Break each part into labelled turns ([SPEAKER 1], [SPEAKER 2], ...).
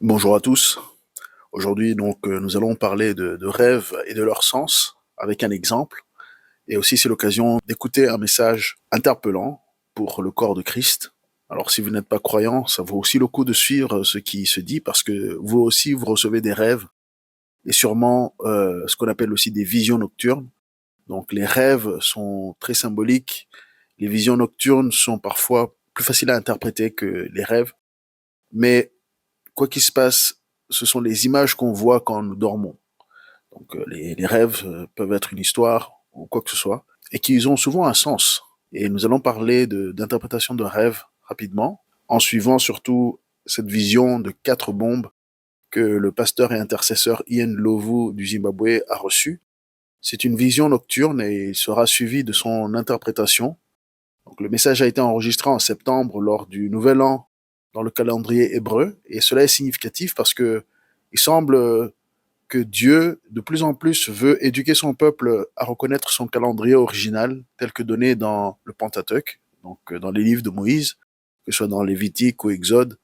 [SPEAKER 1] Bonjour à tous. Aujourd'hui, nous allons parler de rêves et de leur sens avec un exemple. Et aussi, c'est l'occasion d'écouter un message interpellant pour le corps de Christ. Alors, si vous n'êtes pas croyant, ça vaut aussi le coup de suivre ce qui se dit parce que vous aussi, vous recevez des rêves et sûrement ce qu'on appelle aussi des visions nocturnes. Donc, les rêves sont très symboliques. Les visions nocturnes sont parfois plus faciles à interpréter que les rêves. Mais quoi qu'il se passe, ce sont les images qu'on voit quand nous dormons. Donc les rêves peuvent être une histoire ou quoi que ce soit, et qu'ils ont souvent un sens. Et nous allons parler d'interprétation de rêves rapidement, en suivant surtout cette vision de 4 bombes que le pasteur et intercesseur Ian Lovu du Zimbabwe a reçue. C'est une vision nocturne et il sera suivi de son interprétation. Donc, le message a été enregistré en septembre lors du Nouvel An dans le calendrier hébreu, et cela est significatif parce que il semble que Dieu, de plus en plus, veut éduquer son peuple à reconnaître son calendrier original tel que donné dans le Pentateuque, donc dans les livres de Moïse, que ce soit dans Lévitique ou Exode,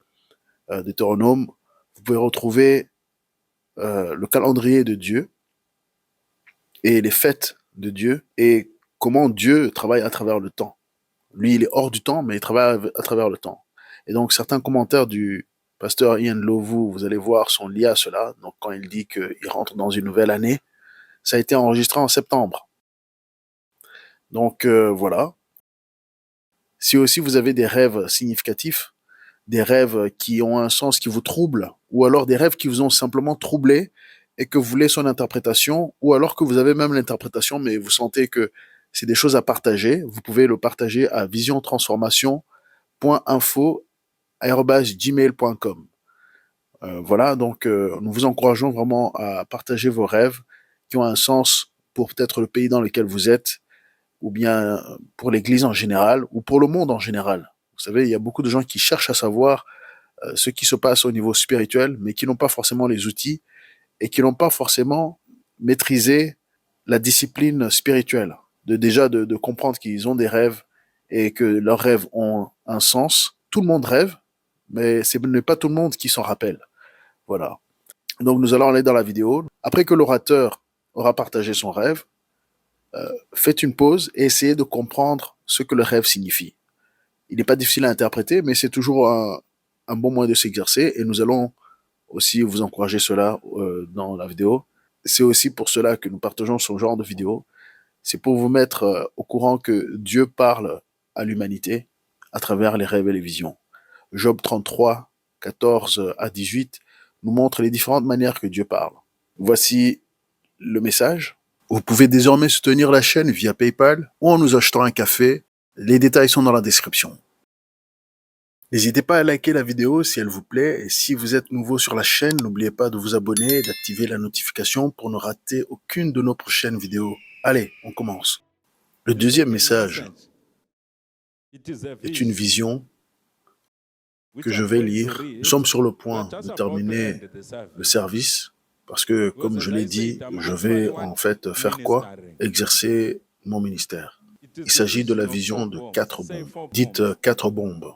[SPEAKER 1] Deutéronome. Vous pouvez retrouver le calendrier de Dieu et les fêtes de Dieu et comment Dieu travaille à travers le temps. Lui, il est hors du temps, mais il travaille à travers le temps. Et donc, certains commentaires du pasteur Ian Lovu, vous allez voir, sont liés à cela. Donc, quand il dit qu'il rentre dans une nouvelle année, ça a été enregistré en septembre. Donc, voilà. Si aussi vous avez des rêves significatifs, des rêves qui ont un sens qui vous trouble, ou alors des rêves qui vous ont simplement troublé et que vous voulez son interprétation, ou alors que vous avez même l'interprétation, mais vous sentez que c'est des choses à partager, vous pouvez le partager à visiontransformation.info@gmail.com. Voilà, donc nous vous encourageons vraiment à partager vos rêves qui ont un sens pour peut-être le pays dans lequel vous êtes, ou bien pour l'Église en général, ou pour le monde en général. Vous savez, il y a beaucoup de gens qui cherchent à savoir ce qui se passe au niveau spirituel, mais qui n'ont pas forcément les outils et qui n'ont pas forcément maîtrisé la discipline spirituelle, de comprendre qu'ils ont des rêves et que leurs rêves ont un sens. Tout le monde rêve, mais ce n'est pas tout le monde qui s'en rappelle. Voilà. Donc nous allons aller dans la vidéo. Après que l'orateur aura partagé son rêve, faites une pause et essayez de comprendre ce que le rêve signifie. Il n'est pas difficile à interpréter, mais c'est toujours un bon moyen de s'exercer et nous allons aussi vous encourager cela dans la vidéo. C'est aussi pour cela que nous partageons ce genre de vidéo. C'est pour vous mettre au courant que Dieu parle à l'humanité à travers les rêves et les visions. Job 33, 14 à 18 nous montre les différentes manières que Dieu parle. Voici le message. Vous pouvez désormais soutenir la chaîne via PayPal ou en nous achetant un café. Les détails sont dans la description. N'hésitez pas à liker la vidéo si elle vous plaît et si vous êtes nouveau sur la chaîne, n'oubliez pas de vous abonner et d'activer la notification pour ne rater aucune de nos prochaines vidéos. Allez, on commence. Le deuxième message est une vision que je vais lire. Nous sommes sur le point de terminer le service parce que, comme je l'ai dit, je vais en fait faire quoi? Exercer mon ministère. Il s'agit de la vision de 4 bombes, dites 4 bombes.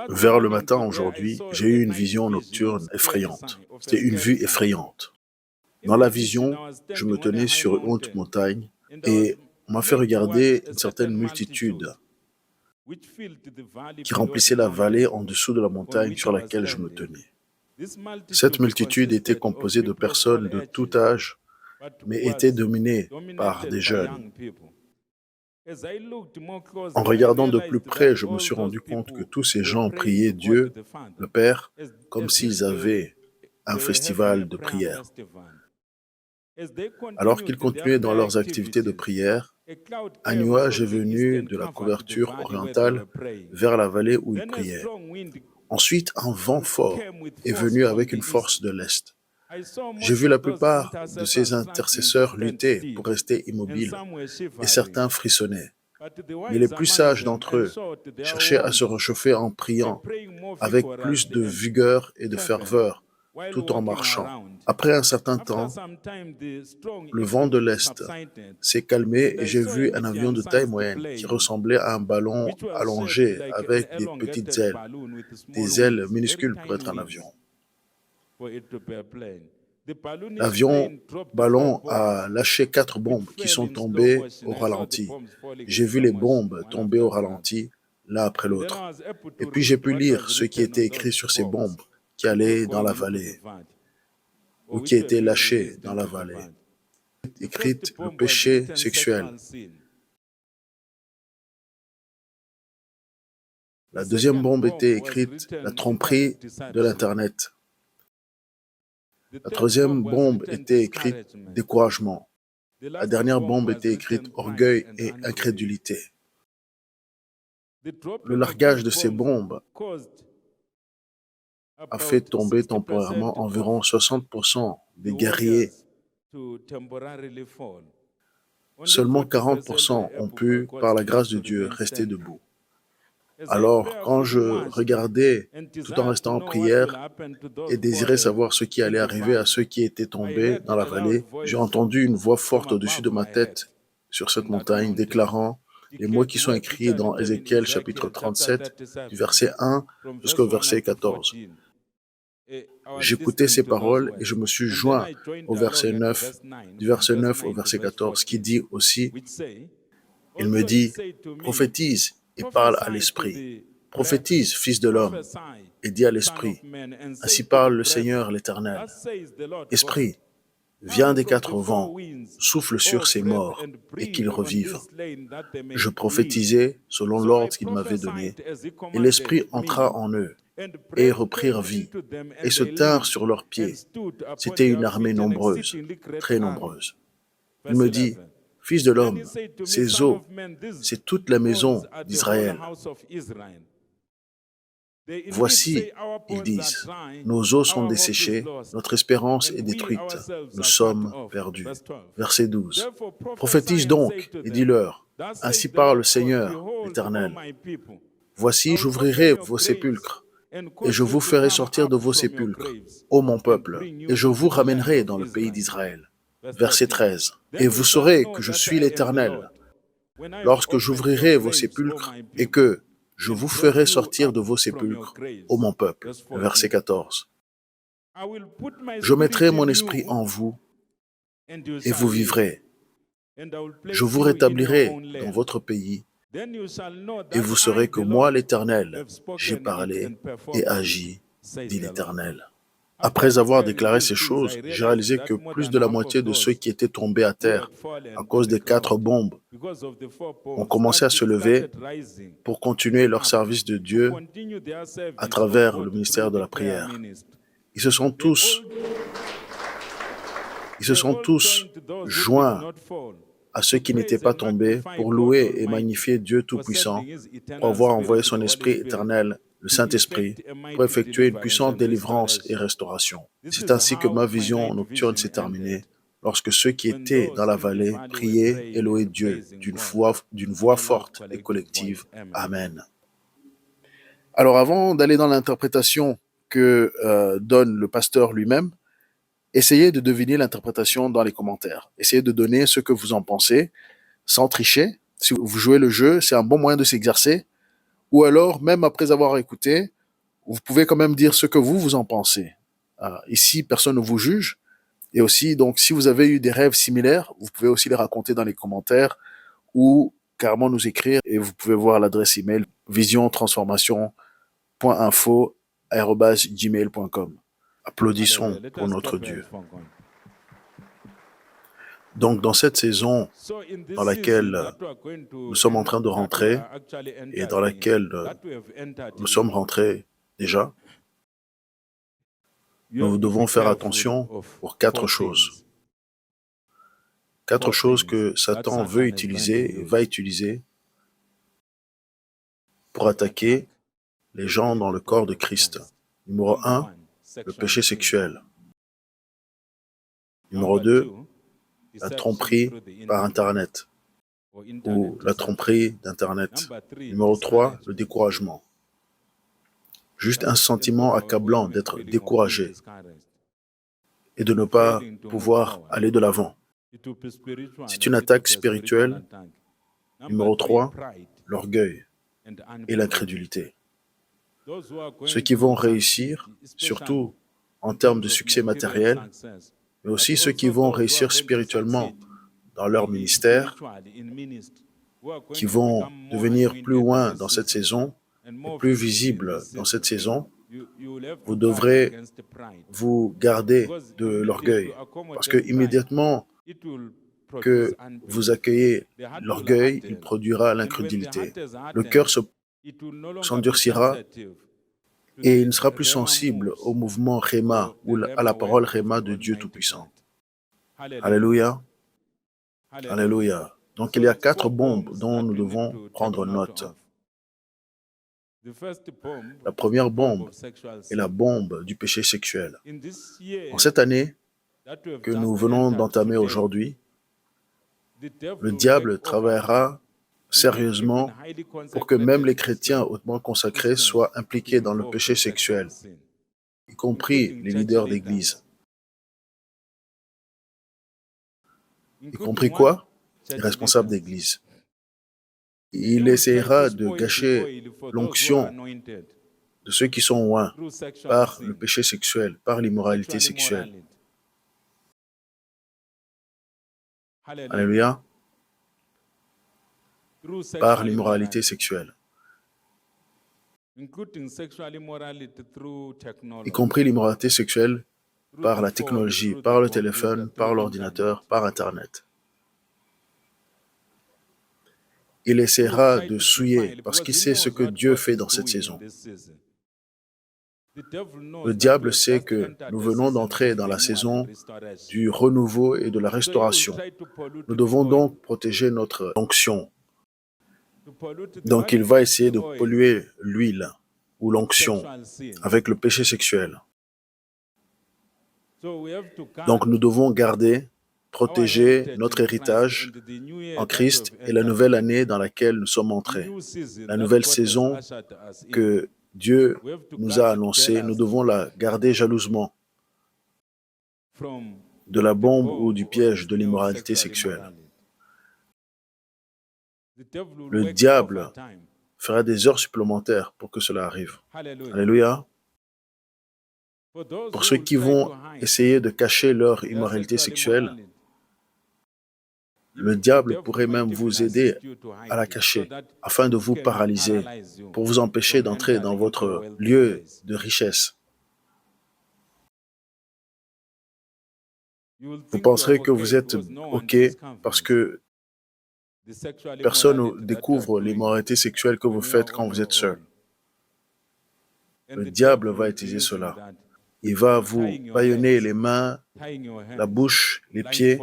[SPEAKER 1] Vers le matin aujourd'hui, j'ai eu une vision nocturne effrayante. C'était une vue effrayante. Dans la vision, je me tenais sur une haute montagne et on m'a fait regarder une certaine multitude qui remplissait la vallée en dessous de la montagne sur laquelle je me tenais. Cette multitude était composée de personnes de tout âge, mais était dominée par des jeunes. En regardant de plus près, je me suis rendu compte que tous ces gens priaient Dieu, le Père, comme s'ils avaient un festival de prière. Alors qu'ils continuaient dans leurs activités de prière, un nuage est venu de la couverture orientale vers la vallée où ils priaient. Ensuite, un vent fort est venu avec une force de l'Est. J'ai vu la plupart de ces intercesseurs lutter pour rester immobiles et certains frissonnaient. Mais les plus sages d'entre eux cherchaient à se réchauffer en priant avec plus de vigueur et de ferveur tout en marchant. Après un certain temps, le vent de l'Est s'est calmé et j'ai vu un avion de taille moyenne qui ressemblait à un ballon allongé avec des petites ailes, des ailes minuscules pour être un avion. L'avion ballon a lâché 4 bombes qui sont tombées au ralenti. J'ai vu les bombes tomber au ralenti, l'un après l'autre. Et puis j'ai pu lire ce qui était écrit sur ces bombes qui allaient dans la vallée ou qui étaient lâchées dans la vallée. Écrite le péché sexuel. La deuxième bombe était écrite la tromperie de l'Internet. La troisième bombe était écrite découragement. La dernière bombe était écrite orgueil et incrédulité. Le largage de ces bombes a fait tomber temporairement environ 60% des guerriers. Seulement 40% ont pu, par la grâce de Dieu, rester debout. Alors, quand je regardais, tout en restant en prière, et désirais savoir ce qui allait arriver à ceux qui étaient tombés dans la vallée, j'ai entendu une voix forte au-dessus de ma tête sur cette montagne déclarant les mots qui sont écrits dans Ézéchiel chapitre 37, du verset 1 jusqu'au verset 14. J'écoutais ces paroles et je me suis joint au verset 9, du verset 9 au verset 14, qui dit aussi, il me dit, prophétise et parle à l'esprit. Prophétise, fils de l'homme, et dis à l'esprit, ainsi parle le Seigneur l'Éternel. Esprit, viens des 4 vents, souffle sur ces morts et qu'ils revivent. Je prophétisai selon l'ordre qu'il m'avait donné, et l'Esprit entra en eux, et reprirent vie, et se tinrent sur leurs pieds. C'était une armée nombreuse, très nombreuse. Il me dit, fils de l'homme, ces eaux, c'est toute la maison d'Israël. Voici, ils disent, nos eaux sont desséchées, notre espérance est détruite, nous sommes perdus. Verset 12. Prophétise donc et dis-leur, ainsi parle le Seigneur, l'Éternel. Voici, j'ouvrirai vos sépulcres, et je vous ferai sortir de vos sépulcres, ô mon peuple, et je vous ramènerai dans le pays d'Israël. Verset 13. Et vous saurez que je suis l'Éternel, lorsque j'ouvrirai vos sépulcres et que je vous ferai sortir de vos sépulcres, ô mon peuple. Verset 14. Je mettrai mon esprit en vous et vous vivrez. Je vous rétablirai dans votre pays et vous saurez que moi, l'Éternel, j'ai parlé et agi, dit l'Éternel. Après avoir déclaré ces choses, j'ai réalisé que plus de la moitié de ceux qui étaient tombés à terre à cause des 4 bombes ont commencé à se lever pour continuer leur service de Dieu à travers le ministère de la prière. Ils se sont tous joints à ceux qui n'étaient pas tombés pour louer et magnifier Dieu Tout-Puissant, pour avoir envoyé son Esprit éternel, le Saint-Esprit, pour effectuer une puissante délivrance et restauration. C'est ainsi que ma vision nocturne s'est terminée, lorsque ceux qui étaient dans la vallée priaient et louaient Dieu d'une voix forte et collective. Amen. Alors avant d'aller dans l'interprétation que donne le pasteur lui-même, essayez de deviner l'interprétation dans les commentaires. Essayez de donner ce que vous en pensez, sans tricher. Si vous jouez le jeu, c'est un bon moyen de s'exercer. Ou alors, même après avoir écouté, vous pouvez quand même dire ce que vous en pensez. Ici, personne ne vous juge. Et aussi, donc, si vous avez eu des rêves similaires, vous pouvez aussi les raconter dans les commentaires ou carrément nous écrire. Et vous pouvez voir l'adresse email visiontransformation.info@gmail.com. Applaudissons pour notre Dieu. Donc, dans cette saison dans laquelle nous sommes en train de rentrer et dans laquelle nous sommes rentrés déjà, nous devons faire attention pour 4 choses. 4 choses que Satan veut utiliser et va utiliser pour attaquer les gens dans le corps de Christ. Numéro 1, le péché sexuel. Numéro 2, la tromperie par Internet ou la tromperie d'Internet. Numéro 3, le découragement. Juste un sentiment accablant d'être découragé et de ne pas pouvoir aller de l'avant. C'est une attaque spirituelle. Numéro 3, l'orgueil et l'incrédulité. Ceux qui vont réussir, surtout en termes de succès matériel, mais aussi ceux qui vont réussir spirituellement dans leur ministère, qui vont devenir plus loin dans cette saison et plus visibles dans cette saison. Vous devrez vous garder de l'orgueil, parce que immédiatement que vous accueillez l'orgueil, il produira l'incrédulité. Le cœur s'endurcira et il ne sera plus sensible au mouvement Réma ou à la parole Réma de Dieu Tout-Puissant. Alléluia. Alléluia. Donc il y a 4 bombes dont nous devons prendre note. La première bombe est la bombe du péché sexuel. En cette année que nous venons d'entamer aujourd'hui, le diable travaillera sérieusement pour que même les chrétiens hautement consacrés soient impliqués dans le péché sexuel, y compris les leaders d'église. Y compris quoi? Les responsables d'église. Il essaiera de gâcher l'onction de ceux qui sont loin par le péché sexuel, par l'immoralité sexuelle. Alléluia. Par l'immoralité sexuelle. Y compris l'immoralité sexuelle par la technologie, par le téléphone, par l'ordinateur, par Internet. Il essaiera de souiller parce qu'il sait ce que Dieu fait dans cette saison. Le diable sait que nous venons d'entrer dans la saison du renouveau et de la restauration. Nous devons donc protéger notre onction. Donc il va essayer de polluer l'huile ou l'onction avec le péché sexuel. Donc nous devons garder, protéger notre héritage en Christ et la nouvelle année dans laquelle nous sommes entrés. La nouvelle saison que Dieu nous a annoncée, nous devons la garder jalousement de la bombe ou du piège de l'immoralité sexuelle. Le diable fera des heures supplémentaires pour que cela arrive. Alléluia. Pour ceux qui vont essayer de cacher leur immoralité sexuelle, le diable pourrait même vous aider à la cacher, afin de vous paralyser, pour vous empêcher d'entrer dans votre lieu de richesse. Vous penserez que vous êtes OK parce que personne ne découvre l'immoralité sexuelle que vous faites quand vous êtes seul. Le diable va utiliser cela. Il va vous bâillonner les mains, la bouche, les pieds,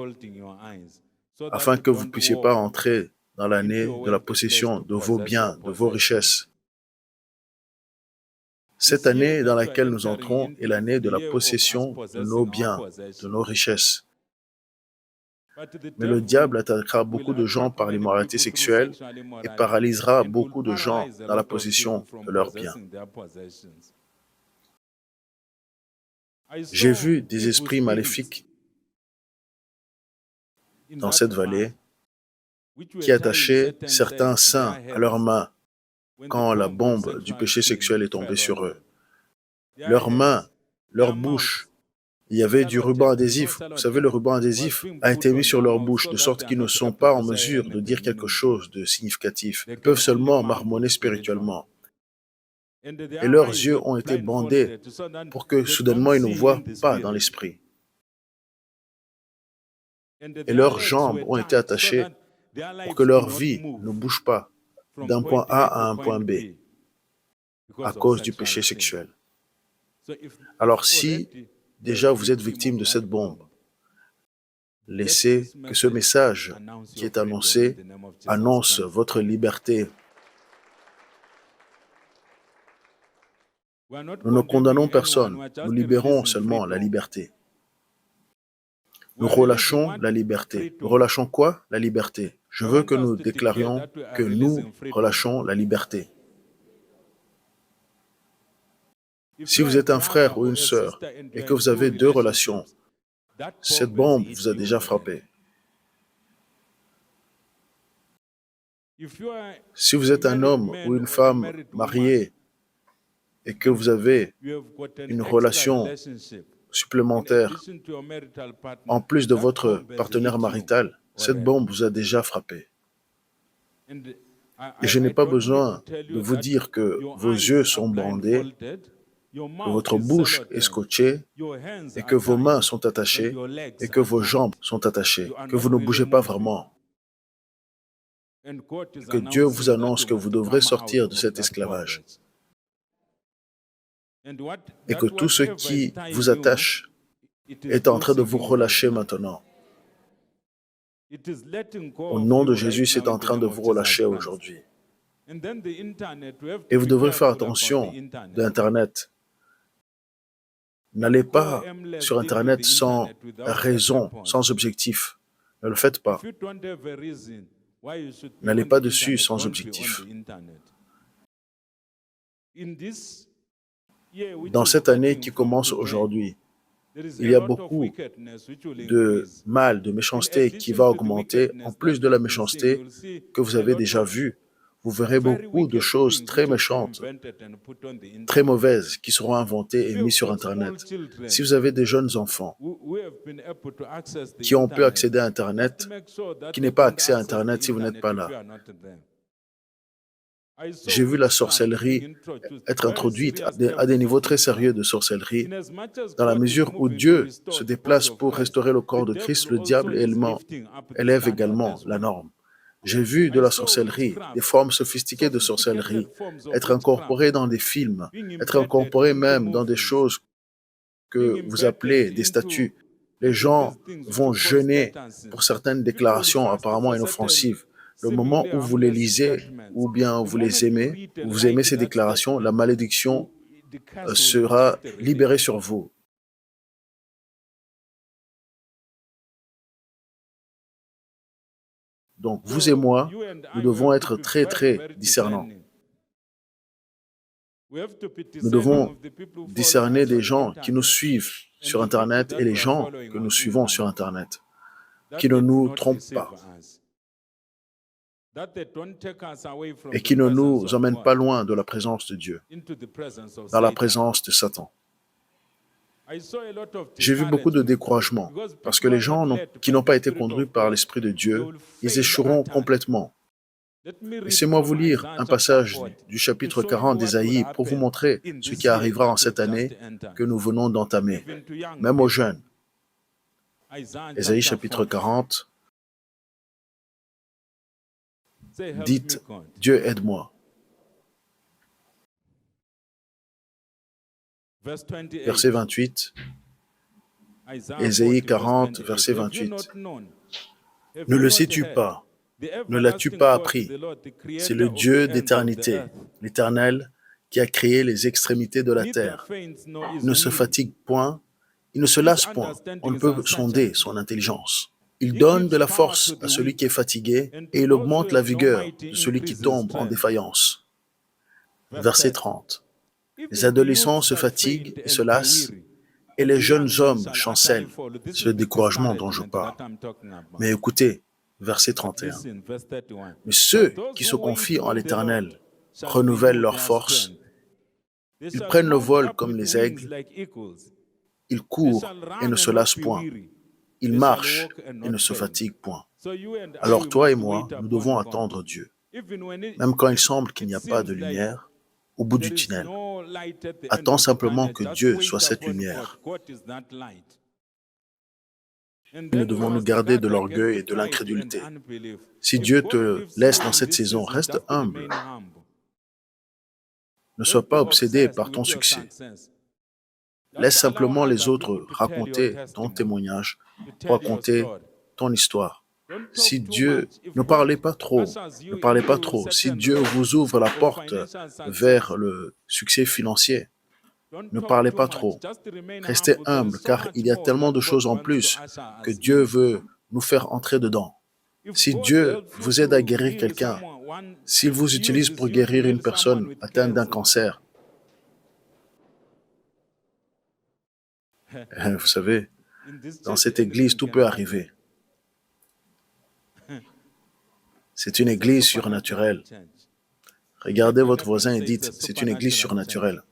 [SPEAKER 1] afin que vous ne puissiez pas entrer dans l'année de la possession de vos biens, de vos richesses. Cette année dans laquelle nous entrons est l'année de la possession de nos biens, de nos richesses. Mais le diable attaquera beaucoup de gens par l'immoralité sexuelle et paralysera beaucoup de gens dans la possession de leurs biens. J'ai vu des esprits maléfiques dans cette vallée qui attachaient certains saints à leurs mains quand la bombe du péché sexuel est tombée sur eux. Leurs mains, leur bouche, il y avait du ruban adhésif. Vous savez, le ruban adhésif a été mis sur leur bouche, de sorte qu'ils ne sont pas en mesure de dire quelque chose de significatif. Ils peuvent seulement marmonner spirituellement. Et leurs yeux ont été bandés pour que soudainement ils ne voient pas dans l'esprit. Et leurs jambes ont été attachées pour que leur vie ne bouge pas d'un point A à un point B à cause du péché sexuel. Alors si déjà vous êtes victime de cette bombe, laissez que ce message qui est annoncé annonce votre liberté. Nous ne condamnons personne, nous libérons seulement la liberté. Nous relâchons la liberté. Nous relâchons quoi? La liberté. Je veux que nous déclarions que nous relâchons la liberté. Si vous êtes un frère ou une sœur et que vous avez 2 relations, cette bombe vous a déjà frappé. Si vous êtes un homme ou une femme mariée et que vous avez une relation supplémentaire en plus de votre partenaire marital, cette bombe vous a déjà frappé. Et je n'ai pas besoin de vous dire que vos yeux sont bandés, que votre bouche est scotchée et que vos mains sont attachées et que vos jambes sont attachées, que vous ne bougez pas vraiment. Que Dieu vous annonce que vous devrez sortir de cet esclavage et que tout ce qui vous attache est en train de vous relâcher maintenant. Au nom de Jésus, c'est en train de vous relâcher aujourd'hui. Et vous devrez faire attention d'Internet. N'allez pas sur Internet sans raison, sans objectif. Ne le faites pas. N'allez pas dessus sans objectif. Dans cette année qui commence aujourd'hui, il y a beaucoup de mal, de méchanceté qui va augmenter, en plus de la méchanceté que vous avez déjà vue. Vous verrez beaucoup de choses très méchantes, très mauvaises qui seront inventées et mises sur Internet. Si vous avez des jeunes enfants qui ont pu accéder à Internet, qui n'aient pas accès à Internet si vous n'êtes pas là. J'ai vu la sorcellerie être introduite à des niveaux très sérieux de sorcellerie. Dans la mesure où Dieu se déplace pour restaurer le corps de Christ, le diable élève également la norme. J'ai vu de la sorcellerie, des formes sophistiquées de sorcellerie, être incorporées dans des films, être incorporées même dans des choses que vous appelez des statues. Les gens vont jeûner pour certaines déclarations apparemment inoffensives. Le moment où vous les lisez ou bien vous les aimez, vous aimez ces déclarations, la malédiction sera libérée sur vous. Donc, vous et moi, nous devons être très, très discernants. Nous devons discerner des gens qui nous suivent sur Internet et les gens que nous suivons sur Internet, qui ne nous trompent pas et qui ne nous emmènent pas loin de la présence de Dieu, dans la présence de Satan. J'ai vu beaucoup de découragement parce que les gens qui n'ont pas été conduits par l'Esprit de Dieu, ils échoueront complètement. Laissez-moi vous lire un passage du chapitre 40 d'Ésaïe pour vous montrer ce qui arrivera en cette année que nous venons d'entamer, même aux jeunes. Ésaïe chapitre 40, dites « Dieu aide-moi ». Verset 28, Ésaïe 40, verset 28. « Ne le sais-tu pas? Ne l'as-tu pas appris? C'est le Dieu d'éternité, l'Éternel, qui a créé les extrémités de la terre. Il ne se fatigue point, il ne se lasse point. On ne peut sonder son intelligence. Il donne de la force à celui qui est fatigué et il augmente la vigueur de celui qui tombe en défaillance. » Verset 30. Les adolescents se fatiguent et se lassent, et les jeunes hommes chancellent. C'est le découragement dont je parle. Mais écoutez, verset 31. Mais ceux qui se confient en l'Éternel renouvellent leur force. Ils prennent le vol comme les aigles. Ils courent et ne se lassent point. Ils marchent et ne se fatiguent point. Alors toi et moi, nous devons attendre Dieu. Même quand il semble qu'il n'y a pas de lumière au bout du tunnel. Attends simplement que Dieu soit cette lumière. Nous devons nous garder de l'orgueil et de l'incrédulité. Si Dieu te laisse dans cette saison, reste humble. Ne sois pas obsédé par ton succès. Laisse simplement les autres raconter ton témoignage, raconter ton histoire. Si Dieu, ne parlez pas trop, ne parlez pas trop. Si Dieu vous ouvre la porte vers le succès financier, ne parlez pas trop. Restez humble, car il y a tellement de choses en plus que Dieu veut nous faire entrer dedans. Si Dieu vous aide à guérir quelqu'un, s'il vous utilise pour guérir une personne atteinte d'un cancer, vous savez, dans cette église, tout peut arriver. C'est une église surnaturelle. Regardez votre voisin et dites, c'est une église surnaturelle.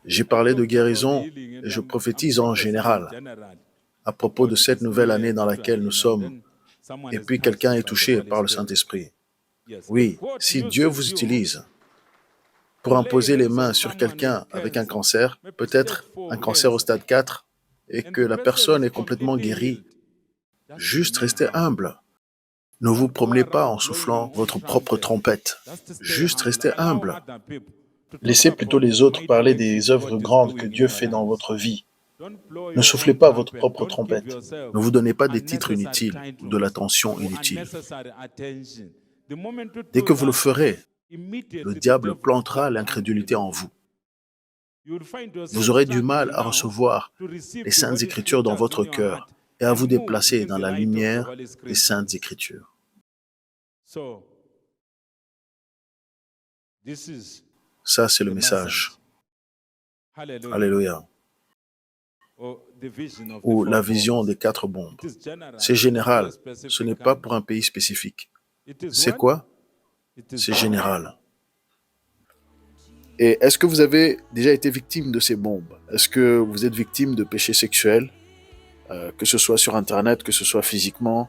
[SPEAKER 1] J'ai parlé de guérison et je prophétise en général à propos de cette nouvelle année dans laquelle nous sommes. Et puis quelqu'un est touché par le Saint-Esprit. Oui, si Dieu vous utilise pour imposer les mains sur quelqu'un avec un cancer, peut-être un cancer au stade 4, et que la personne est complètement guérie, juste restez humble. Ne vous promenez pas en soufflant votre propre trompette. Juste restez humble. Laissez plutôt les autres parler des œuvres grandes que Dieu fait dans votre vie. Ne soufflez pas votre propre trompette. Ne vous donnez pas des titres inutiles ou de l'attention inutile. Dès que vous le ferez, le diable plantera l'incrédulité en vous. Vous aurez du mal à recevoir les saintes écritures dans votre cœur et à vous déplacer dans la lumière des saintes écritures. Ça, c'est le message. Alléluia. Ou la vision des 4 bombes. C'est général. Ce n'est pas pour un pays spécifique. C'est quoi? C'est général. Et est-ce que vous avez déjà été victime de ces bombes? Est-ce que vous êtes victime de péchés sexuels, que ce soit sur Internet, que ce soit physiquement?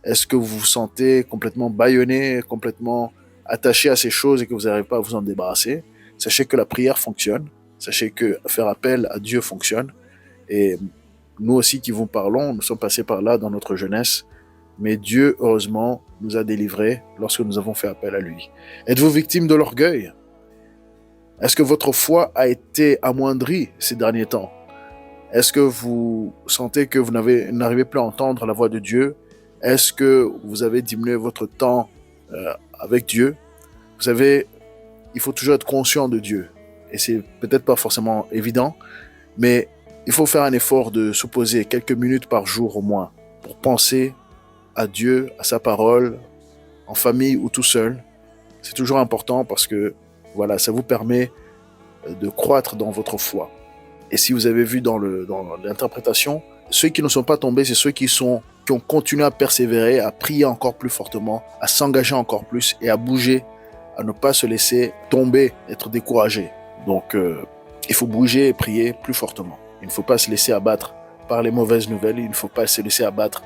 [SPEAKER 1] Est-ce que vous vous sentez complètement bâillonné, complètement attaché à ces choses et que vous n'arrivez pas à vous en débarrasser? Sachez que la prière fonctionne. Sachez que faire appel à Dieu fonctionne. Et nous aussi qui vous parlons, nous sommes passés par là dans notre jeunesse. Mais Dieu, heureusement, nous a délivrés lorsque nous avons fait appel à lui. Êtes-vous victime de l'orgueil? Est-ce que votre foi a été amoindrie ces derniers temps? Est-ce que vous sentez que vous n'arrivez plus à entendre la voix de Dieu? Est-ce que vous avez diminué votre temps avec Dieu? Vous savez, il faut toujours être conscient de Dieu. Et c'est peut-être pas forcément évident, mais il faut faire un effort de se poser quelques minutes par jour au moins pour penser à Dieu, à sa parole, en famille ou tout seul. C'est toujours important parce que voilà, ça vous permet de croître dans votre foi. Et si vous avez vu dans l'interprétation, ceux qui ne sont pas tombés, c'est ceux qui ont continué à persévérer, à prier encore plus fortement, à s'engager encore plus et à bouger, à ne pas se laisser tomber, être découragé. Donc, il faut bouger et prier plus fortement. Il ne faut pas se laisser abattre par les mauvaises nouvelles, il ne faut pas se laisser abattre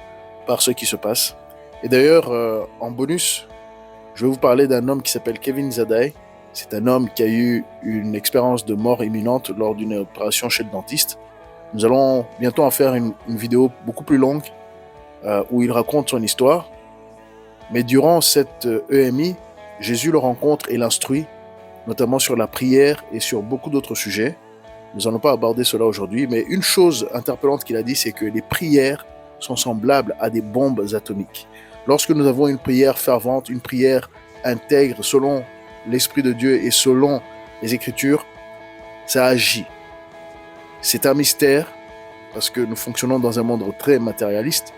[SPEAKER 1] par ce qui se passe. Et d'ailleurs, en bonus, je vais vous parler d'un homme qui s'appelle Kevin Zadai. C'est un homme qui a eu une expérience de mort imminente lors d'une opération chez le dentiste. Nous allons bientôt en faire une vidéo beaucoup plus longue où il raconte son histoire. Mais durant cette EMI, Jésus le rencontre et l'instruit, notamment sur la prière et sur beaucoup d'autres sujets. Nous n'allons pas aborder cela aujourd'hui, mais une chose interpellante qu'il a dit, c'est que les prières sont semblables à des bombes atomiques. Lorsque nous avons une prière fervente, une prière intègre selon l'Esprit de Dieu et selon les Écritures, ça agit. C'est un mystère parce que nous fonctionnons dans un monde très matérialiste,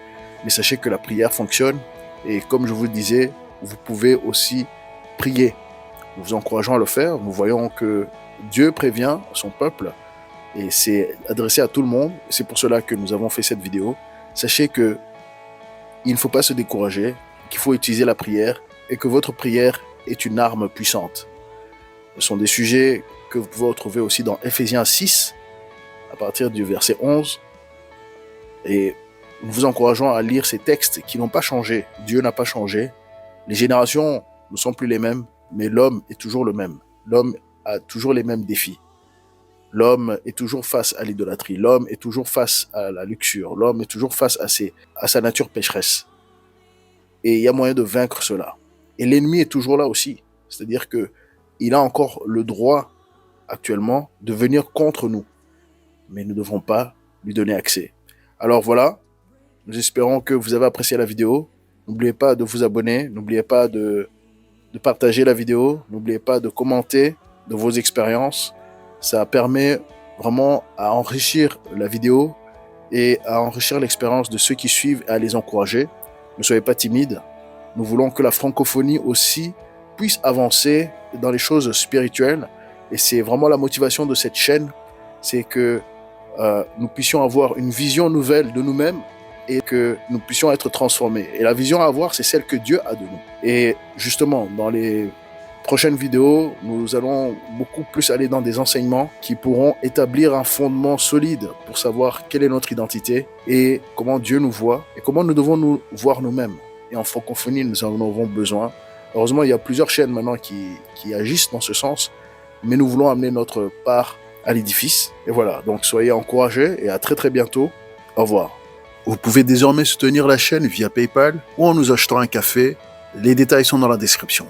[SPEAKER 1] mais sachez que la prière fonctionne et comme je vous le disais, vous pouvez aussi prier. Nous vous encourageons à le faire. Nous voyons que Dieu prévient son peuple et c'est adressé à tout le monde. C'est pour cela que nous avons fait cette vidéo. Sachez que il ne faut pas se décourager, qu'il faut utiliser la prière et que votre prière est une arme puissante. Ce sont des sujets que vous pouvez retrouver aussi dans Ephésiens 6, à partir du verset 11. Et nous vous encourageons à lire ces textes qui n'ont pas changé. Dieu n'a pas changé. Les générations ne sont plus les mêmes, mais l'homme est toujours le même. L'homme a toujours les mêmes défis. L'homme est toujours face à l'idolâtrie. L'homme est toujours face à la luxure. L'homme est toujours face à sa nature pécheresse. Et il y a moyen de vaincre cela. Et l'ennemi est toujours là aussi. C'est-à-dire qu'il a encore le droit actuellement de venir contre nous. Mais nous ne devrons pas lui donner accès. Alors voilà, nous espérons que vous avez apprécié la vidéo. N'oubliez pas de vous abonner. N'oubliez pas de partager la vidéo. N'oubliez pas de commenter de vos expériences. Ça permet vraiment à enrichir la vidéo et à enrichir l'expérience de ceux qui suivent et à les encourager. Ne soyez pas timides. Nous voulons que la francophonie aussi puisse avancer dans les choses spirituelles. Et c'est vraiment la motivation de cette chaîne. C'est que nous puissions avoir une vision nouvelle de nous-mêmes et que nous puissions être transformés. Et la vision à avoir, c'est celle que Dieu a de nous. Et justement, dans les Prochaine vidéo, nous allons beaucoup plus aller dans des enseignements qui pourront établir un fondement solide pour savoir quelle est notre identité et comment Dieu nous voit et comment nous devons nous voir nous-mêmes. Et en francophonie, nous en avons besoin. Heureusement, il y a plusieurs chaînes maintenant qui agissent dans ce sens, mais nous voulons amener notre part à l'édifice. Et voilà, donc soyez encouragés et à très très bientôt. Au revoir. Vous pouvez désormais soutenir la chaîne via PayPal ou en nous achetant un café. Les détails sont dans la description.